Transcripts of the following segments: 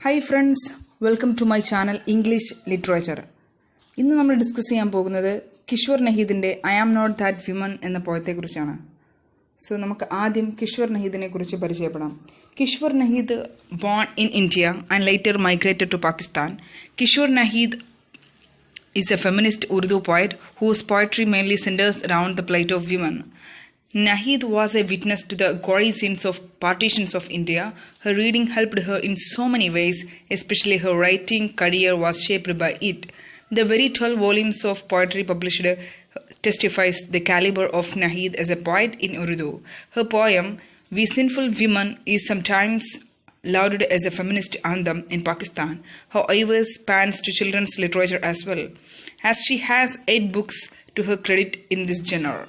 Hi friends, welcome to my channel English literature. ഇന്ന് നമ്മൾ discuss ചെയ്യാൻ പോകുന്നത് കിഷ്വർ നഹീദിൻ്റെ I am not that women എന്ന പോയത്തെക്കുറിച്ചാണ്. സോ നമുക്ക് ആദ്യം കിഷ്വർ നഹീദിനെ കുറിച്ച് പരിചയപ്പെടാം. Kishwar Naheed born in India and later migrated to Pakistan. Kishwar Naheed is a feminist Urdu poet whose poetry mainly centers around the plight of women. Naheed was a witness to the gory scenes of partitions of India. Her reading helped her in so many ways, especially her writing career was shaped by it. The very 12 volumes of poetry published testifies the caliber of Naheed as a poet in Urdu. Her poem, We Sinful Women, is sometimes lauded as a feminist anthem in Pakistan. However, spans to children's literature as well, as she has 8 books to her credit in this genre.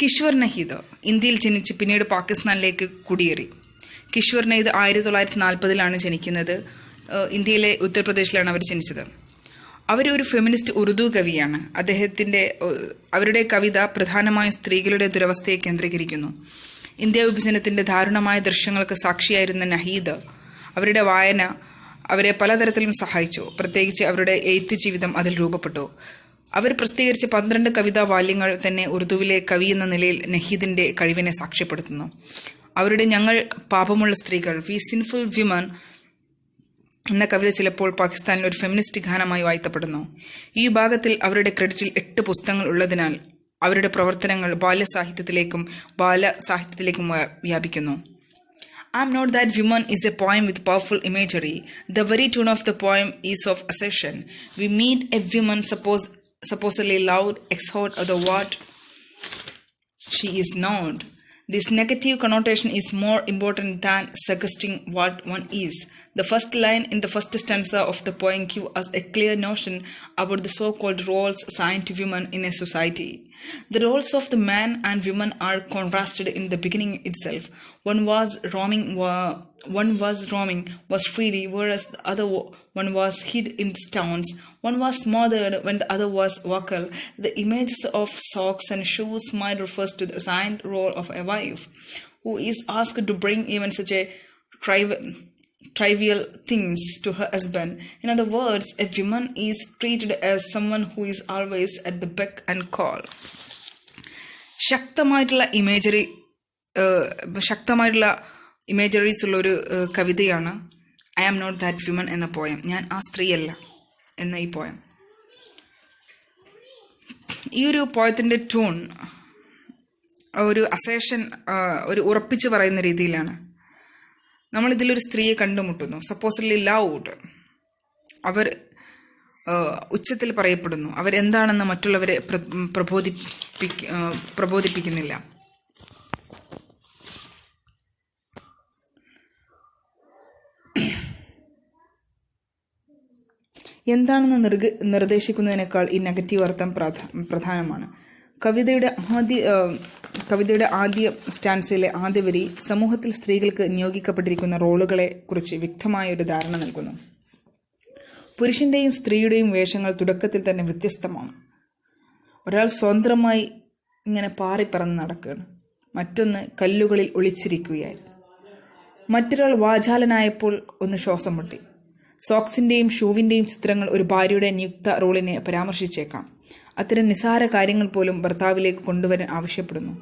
Kishwar Naheed ഇന്ത്യയിൽ ജനിച്ച് പിന്നീട് പാകിസ്ഥാനിലേക്ക് കുടിയേറി. കിഷ്വർ നഹീദ് 1940-ലാണ് ജനിക്കുന്നത്. ഇന്ത്യയിലെ ഉത്തർപ്രദേശിലാണ് അവർ ജനിച്ചത്. അവരൊരു feminist Urdu കവിയാണ്. അവരുടെ കവിത പ്രധാനമായും സ്ത്രീകളുടെ ദുരവസ്ഥയെ കേന്ദ്രീകരിക്കുന്നു. ഇന്ത്യ വിഭജനത്തിൻ്റെ ദാരുണമായ ദൃശ്യങ്ങൾക്ക് സാക്ഷിയായിരുന്ന നഹീദ് അവരുടെ വായന അവരെ പലതരത്തിലും സഹായിച്ചു. പ്രത്യേകിച്ച് അവരുടെ എഴുത്ത് ജീവിതം അതിൽ രൂപപ്പെട്ടു. അവർ പ്രസിദ്ധീകരിച്ച 12 കവിതാ വാല്യങ്ങൾ തന്നെ ഉറുദുവിലെ കവി എന്ന നിലയിൽ നഹീദിൻ്റെ കഴിവിനെ സാക്ഷ്യപ്പെടുത്തുന്നു. അവരുടെ ഞങ്ങൾ പാപമുള്ള സ്ത്രീകൾ, വി സിൻഫുൾ വിമൻ എന്ന കവിത ചിലപ്പോൾ പാകിസ്ഥാനിൽ ഒരു ഫെമിനിസ്റ്റ് ഗാനമായി വാഴ്ത്തപ്പെടുന്നു. ഈ വിഭാഗത്തിൽ അവരുടെ ക്രെഡിറ്റിൽ 8 പുസ്തകങ്ങൾ ഉള്ളതിനാൽ അവരുടെ പ്രവർത്തനങ്ങൾ ബാലസാഹിത്യത്തിലേക്കും വ്യാപിക്കുന്നു. I'm Not That Woman is a poem with powerful imagery. The very tone of the poem is of assertion. We meet a woman supposedly loud, exhort the what she is not. This negative connotation is more important than suggesting what one is. The first line in the first stanza of the poem gives us a clear notion about the so-called roles assigned to women in a society. The roles of the man and woman are contrasted in the beginning itself. One was roaming was freely, whereas the other one was hid in towns. One was smothered when the other was vocal. The images of socks and shoes might refer to the assigned role of a wife, who is asked to bring even such a trivial things to her husband. In other words, a woman is treated as someone who is always at the beck and call. ശക്തമായിട്ടുള്ള imageries ഉള്ളൊരു കവിതയാണ് I am not that women എന്ന poem. ഞാൻ ആ സ്ത്രീയല്ല എന്ന ഈ poem. ഈ ഒരു പോയത്തിൻ്റെ ട്യൂൺ ഒരു അസേഷൻ, ഒരു ഉറപ്പിച്ച് പറയുന്ന രീതിയിലാണ്. നമ്മളിതിലൊരു സ്ത്രീയെ കണ്ടുമുട്ടുന്നു. സപ്പോസ്ലി ലൗഡ്, അവർ ഉച്ചത്തിൽ പറയപ്പെടുന്നു. അവരെന്താണെന്ന് മറ്റുള്ളവരെ പ്രബോധിപ്പിക്കുന്നില്ല. എന്താണെന്ന് നിർദ്ദേശിക്കുന്നതിനേക്കാൾ ഈ നെഗറ്റീവ് അർത്ഥം പ്രധാനമാണ്. കവിതയുടെ ആദ്യ സ്റ്റാൻസിലെ ആദ്യ വരി സമൂഹത്തിൽ സ്ത്രീകൾക്ക് നിയോഗിക്കപ്പെട്ടിരിക്കുന്ന റോളുകളെ കുറിച്ച് വ്യക്തമായ ഒരു ധാരണ നൽകുന്നു. പുരുഷന്റെയും സ്ത്രീയുടെയും വേഷങ്ങൾ തുടക്കത്തിൽ തന്നെ വ്യത്യസ്തമാണ്. ഒരാൾ സ്വതന്ത്രമായി ഇങ്ങനെ പാറിപ്പറന്ന് നടക്കുകയാണ്, മറ്റൊന്ന് കല്ലുകളിൽ ഒളിച്ചിരിക്കുകയായിരുന്നു. മറ്റൊരാൾ വാചാലനായപ്പോൾ ഒന്ന് ശ്വാസം മുട്ടി. സോക്സിൻ്റെയും ഷൂവിൻ്റെയും ചിത്രങ്ങൾ ഒരു ഭാര്യയുടെ നിയുക്ത റോളിനെ പരാമർശിച്ചേക്കാം. അത്തരം നിസ്സാര കാര്യങ്ങൾ പോലും ഭർത്താവിലേക്ക് കൊണ്ടുവരാൻ ആവശ്യപ്പെടുന്നു.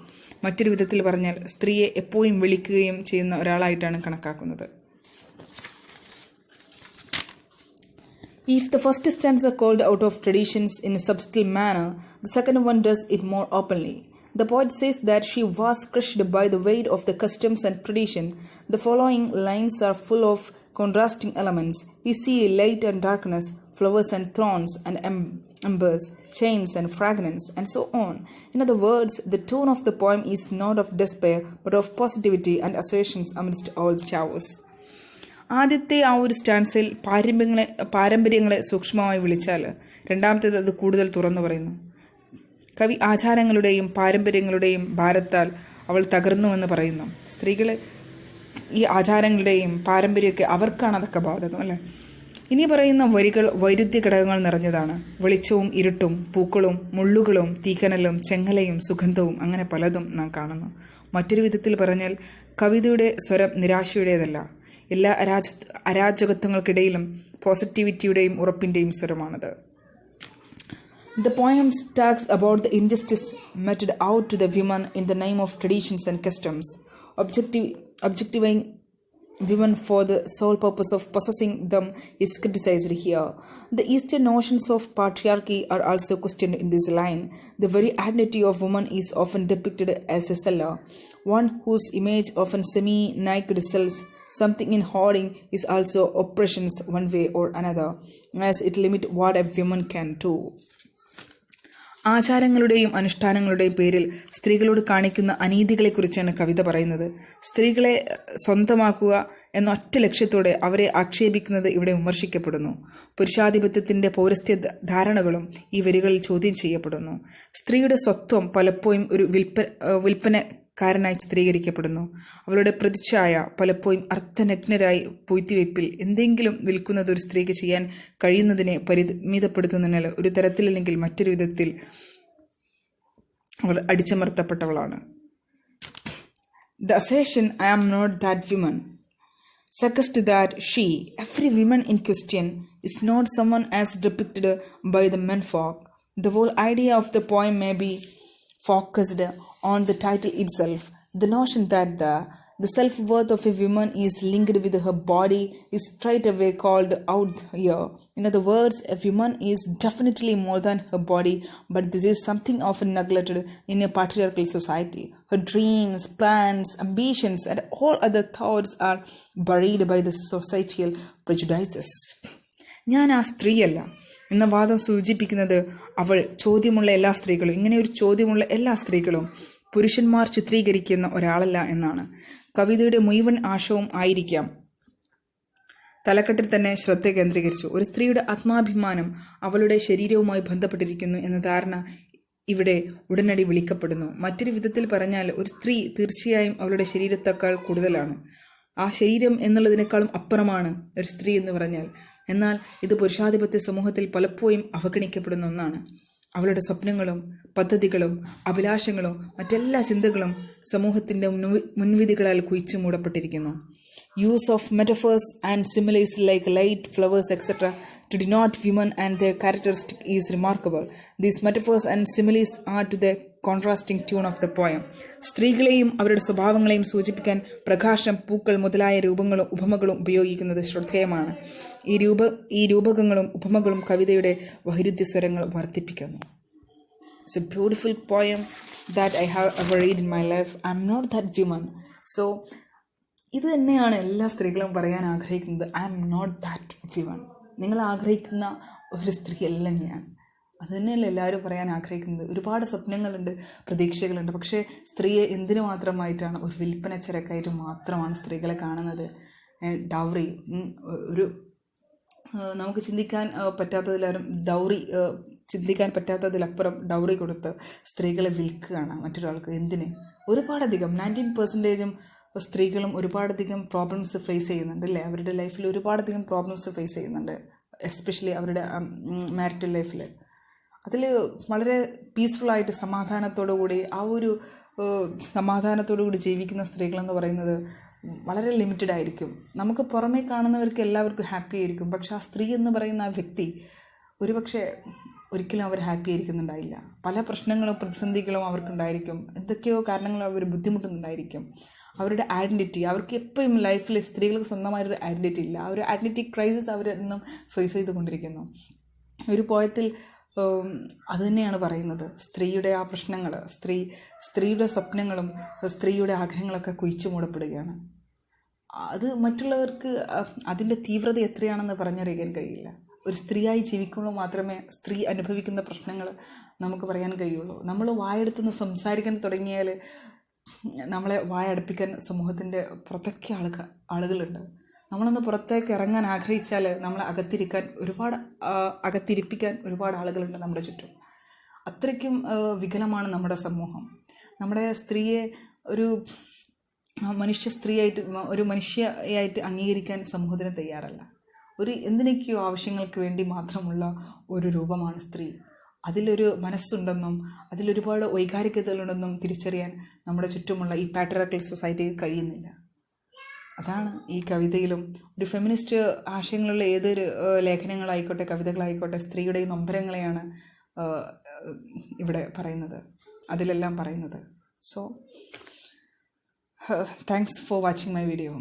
മറ്റൊരു വിധത്തിൽ പറഞ്ഞാൽ സ്ത്രീയെ എപ്പോഴും വിളിക്കുകയും ചെയ്യുന്ന ഒരാളായിട്ടാണ് കണക്കാക്കുന്നത്. If the first stanza called out of traditions in a subtle manner, the second one does it more openly. The poet says that she was crushed by the weight of the customs and tradition. The following lines are full of contrasting elements. We see light and darkness, flowers and thorns and embers, chains and fragrance, and so on. In other words, the tone of the poem is not of despair, but of positivity and assertions amidst all the chaos. ആദ്യത്തെ ആ ഒരു സ്റ്റാൻസിൽ പാരമ്പര്യങ്ങളെ സൂക്ഷ്മമായി വിളിച്ചാൽ രണ്ടാമത്തേത് അത് കൂടുതൽ തുറന്നു പറയുന്നു. കവി ആചാരങ്ങളുടെയും പാരമ്പര്യങ്ങളുടെയും ഭാരത്താൽ അവൾ തകർന്നുവെന്ന് പറയുന്നു. സ്ത്രീകൾ ഈ ആചാരങ്ങളുടെയും പാരമ്പര്യമൊക്കെ അവർക്കാണ് അതൊക്കെ ബാധകം, അല്ലേ? ഇനി പറയുന്ന വരികൾ വൈരുദ്ധ്യ ഘടകങ്ങൾ നിറഞ്ഞതാണ്. വെളിച്ചവും ഇരുട്ടും, പൂക്കളും മുള്ളുകളും, തീക്കനലും ചെങ്ങലയും സുഗന്ധവും, അങ്ങനെ പലതും നാം കാണുന്നു. മറ്റൊരു വിധത്തിൽ പറഞ്ഞാൽ കവിതയുടെ സ്വരം നിരാശയുടേതല്ല. എല്ലാ അരാജകത്വങ്ങൾക്കിടയിലും പോസിറ്റിവിറ്റിയുടെയും ഉറപ്പിൻ്റെയും സ്വരമാണത്. The poem talks about the injustice meted out to the women in the name of traditions and customs, objectifying women for the sole purpose of possessing them is criticized here. The Eastern notions of patriarchy are also questioned in this line. The very identity of woman is often depicted as a seller, one whose image often semi-naked sells something in hoarding is also oppressions one way or another, as it limits what a woman can do. ആചാരങ്ങളുടെയും അനുഷ്ഠാനങ്ങളുടെയും പേരിൽ സ്ത്രീകളോട് കാണിക്കുന്ന അനീതികളെക്കുറിച്ചാണ് കവിത പറയുന്നത്. സ്ത്രീകളെ സ്വന്തമാക്കുക എന്ന ഒറ്റ ലക്ഷ്യത്തോടെ അവരെ ആക്ഷേപിക്കുന്നത് ഇവിടെ വിമർശിക്കപ്പെടുന്നു. പുരുഷാധിപത്യത്തിന്റെ പൗരസ്ത്യ ധാരണകളും ഈ വരികളിൽ ചോദ്യം ചെയ്യപ്പെടുന്നു. സ്ത്രീയുടെ സ്വത്വം പലപ്പോഴും ഒരു വിൽപ്പനക്കാരനായി ചിത്രീകരിക്കപ്പെടുന്നു. അവളുടെ പ്രതിച്ഛായ പലപ്പോഴും അർത്ഥനഗ്നരായി പൂഴ്ത്തിവെപ്പിൽ എന്തെങ്കിലും വിൽക്കുന്നത് ഒരു സ്ത്രീക്ക് ചെയ്യാൻ കഴിയുന്നതിനെ പരിമിതപ്പെടുത്തുന്നതിനാൽ ഒരു തരത്തിലല്ലെങ്കിൽ മറ്റൊരു വിധത്തിൽ അവൾ അടിച്ചമർത്തപ്പെട്ടവളാണ്. The assertion, "I am not that woman," suggests that every woman in question, is not someone as depicted by the menfolk. The whole idea of the poem may be focused on the title itself. The notion that the self-worth of a woman is linked with her body is straight away called out here. In other words, a woman is definitely more than her body, but this is something often neglected in a patriarchal society. Her dreams, plans, ambitions, and all other thoughts are buried by the societal prejudices. ഞാൻ ആ സ്ത്രീയല്ല എന്ന വാദം സൂചിപ്പിക്കുന്നത് അവൾ ചോദ്യമുള്ള എല്ലാ സ്ത്രീകളും, ഇങ്ങനെ ഒരു ചോദ്യമുള്ള എല്ലാ സ്ത്രീകളും പുരുഷന്മാർ ചിത്രീകരിക്കുന്ന ഒരാളല്ല എന്നാണ്. കവിതയുടെ മുഴുവൻ ആശയവും ആയിരിക്കാം തലക്കെട്ടിൽ തന്നെ ശ്രദ്ധ കേന്ദ്രീകരിച്ചു. ഒരു സ്ത്രീയുടെ ആത്മാഭിമാനം അവളുടെ ശരീരവുമായി ബന്ധപ്പെട്ടിരിക്കുന്നു എന്ന ധാരണ ഇവിടെ ഉടനടി വിളിക്കപ്പെടുന്നു. മറ്റൊരു വിധത്തിൽ പറഞ്ഞാൽ ഒരു സ്ത്രീ തീർച്ചയായും അവളുടെ ശരീരത്തേക്കാൾ കൂടുതലാണ്. ആ ശരീരം എന്നുള്ളതിനേക്കാളും അപ്പുറമാണ് ഒരു സ്ത്രീ എന്ന് പറഞ്ഞാൽ. എന്നാൽ ഇത് പുരുഷാധിപത്യ സമൂഹത്തിൽ പലപ്പോഴും അവഗണിക്കപ്പെടുന്ന ഒന്നാണ്. അവളുടെ സ്വപ്നങ്ങളും പദ്ധതികളും അഭിലാഷങ്ങളും മറ്റെല്ലാ ചിന്തകളും സമൂഹത്തിൻ്റെ മുൻവിധികളാൽ കുഴിച്ചു മൂടപ്പെട്ടിരിക്കുന്നു. Use of metaphors and similes like light, flowers, etc. to denote women and their characteristic is remarkable. These metaphors and similes are to the contrasting tune of the poem. സ്ത്രീകളെയും അവരുടെ സ്വഭാവങ്ങളെയും സൂചിപ്പിക്കാൻ പ്രകാശം, പൂക്കൾ മുതലായ രൂപങ്ങളും ഉപമകളും ഉപയോഗിക്കുന്നത് ശ്രദ്ധേയമാണ്. ഈ രൂപകങ്ങളും ഉപമകളും കവിതയുടെ വൈരുദ്ധ്യ സ്വരങ്ങൾ വർദ്ധിപ്പിക്കുന്നു. It's a beautiful poem that I have ever read in my life. I'm not that woman. So ഇത് തന്നെയാണ് എല്ലാ സ്ത്രീകളും പറയാൻ ആഗ്രഹിക്കുന്നത്. I am not that women. നിങ്ങൾ ആഗ്രഹിക്കുന്ന ഒരു സ്ത്രീയല്ല ഞാൻ. അത് തന്നെയല്ല എല്ലാവരും പറയാൻ ആഗ്രഹിക്കുന്നത്. ഒരുപാട് സ്വപ്നങ്ങളുണ്ട്, പ്രതീക്ഷകളുണ്ട്. പക്ഷേ സ്ത്രീയെ എന്തിനു മാത്രമായിട്ടാണ്, ഒരു വിൽപ്പന ചരക്കായിട്ട് മാത്രമാണ് സ്ത്രീകളെ കാണുന്നത്. ഡൗറി, ഒരു നമുക്ക് ചിന്തിക്കാൻ പറ്റാത്തതിലപ്പുറം ഡൗറി കൊടുത്ത് സ്ത്രീകളെ വിൽക്കുകയാണ് മറ്റൊരാൾക്ക്. എന്തിന്? ഒരുപാടധികം 19% സ്ത്രീകളും ഒരുപാടധികം പ്രോബ്ലംസ് ഫേസ് ചെയ്യുന്നുണ്ട് അല്ലേ? അവരുടെ ലൈഫിൽ ഒരുപാടധികം പ്രോബ്ലംസ് ഫേസ് ചെയ്യുന്നുണ്ട്, എസ്പെഷ്യലി അവരുടെ മാരിറ്റൽ ലൈഫിൽ. അതിൽ വളരെ പീസ്ഫുള്ളായിട്ട് സമാധാനത്തോടു കൂടി ജീവിക്കുന്ന സ്ത്രീകളെന്ന് പറയുന്നത് വളരെ ലിമിറ്റഡ് ആയിരിക്കും. നമുക്ക് പുറമേ കാണുന്നവർക്ക് എല്ലാവർക്കും ഹാപ്പി ആയിരിക്കും. പക്ഷെ ആ സ്ത്രീ എന്ന് പറയുന്ന ആ വ്യക്തി ഒരുപക്ഷെ ഒരിക്കലും അവർ ഹാപ്പി ആയിരിക്കുന്നുണ്ടായില്ല. പല പ്രശ്നങ്ങളും പ്രതിസന്ധികളും അവർക്കുണ്ടായിരിക്കും. എന്തൊക്കെയോ കാരണങ്ങളും അവർ ബുദ്ധിമുട്ടുന്നുണ്ടായിരിക്കും. അവരുടെ ഐഡൻറ്റിറ്റി, അവർക്ക് എപ്പോഴും ലൈഫിൽ സ്ത്രീകൾക്ക് സ്വന്തമായൊരു ഐഡൻറ്റിറ്റി ഇല്ല. ആ ഒരു ഐഡൻറ്റിറ്റി ക്രൈസിസ് അവർ എന്നും ഫേസ് ചെയ്തുകൊണ്ടിരിക്കുന്നു. ഒരു പോയത്തിൽ അത് തന്നെയാണ് പറയുന്നത്. സ്ത്രീയുടെ ആ പ്രശ്നങ്ങൾ, സ്ത്രീയുടെ സ്വപ്നങ്ങളും സ്ത്രീയുടെ ആഗ്രഹങ്ങളൊക്കെ കുഴിച്ചു മൂടപ്പെടുകയാണ്. അത് മറ്റുള്ളവർക്ക് അതിൻ്റെ തീവ്രത എത്രയാണെന്ന് പറഞ്ഞറിയാൻ കഴിയില്ല. ഒരു സ്ത്രീയായി ജീവിക്കുമ്പോൾ മാത്രമേ സ്ത്രീ അനുഭവിക്കുന്ന പ്രശ്നങ്ങൾ നമുക്ക് പറയാൻ കഴിയുള്ളൂ. നമ്മൾ വായെടുത്തുനിന്ന് സംസാരിക്കാൻ തുടങ്ങിയാൽ നമ്മളെ വായടപ്പിക്കാൻ സമൂഹത്തിൻ്റെ പുറത്തൊക്കെ ആളുകളുണ്ട്. നമ്മളൊന്ന് പുറത്തേക്ക് ഇറങ്ങാൻ ആഗ്രഹിച്ചാൽ നമ്മളെ അകത്തിരിപ്പിക്കാൻ ഒരുപാട് ആളുകളുണ്ട് നമ്മുടെ ചുറ്റും. അത്രയ്ക്കും വികലമാണ് നമ്മുടെ സമൂഹം. നമ്മുടെ സ്ത്രീയെ ഒരു മനുഷ്യയായിട്ട് അംഗീകരിക്കാൻ സമൂഹത്തിന് തയ്യാറല്ല. എന്തിനൊക്കെയോ ആവശ്യങ്ങൾക്ക് വേണ്ടി മാത്രമുള്ള ഒരു രൂപമാണ് സ്ത്രീ. അതിലൊരു മനസ്സുണ്ടെന്നും അതിലൊരുപാട് വൈകാരികതകളുണ്ടെന്നും തിരിച്ചറിയാൻ നമ്മുടെ ചുറ്റുമുള്ള ഈ പാട്രിയാർക്കൽ സൊസൈറ്റിക്ക് കഴിയുന്നില്ല. അതാണ് ഈ കവിതയിലും ഒരു ഫെമിനിസ്റ്റ് ആശയങ്ങളുള്ള ഏതൊരു ലേഖനങ്ങളായിക്കോട്ടെ, കവിതകളായിക്കോട്ടെ, സ്ത്രീയുടെ നൊമ്പരങ്ങളെയാണ് ഇവിടെ പറയുന്നത്, അതിലെല്ലാം പറയുന്നത്. So thanks for watching my video.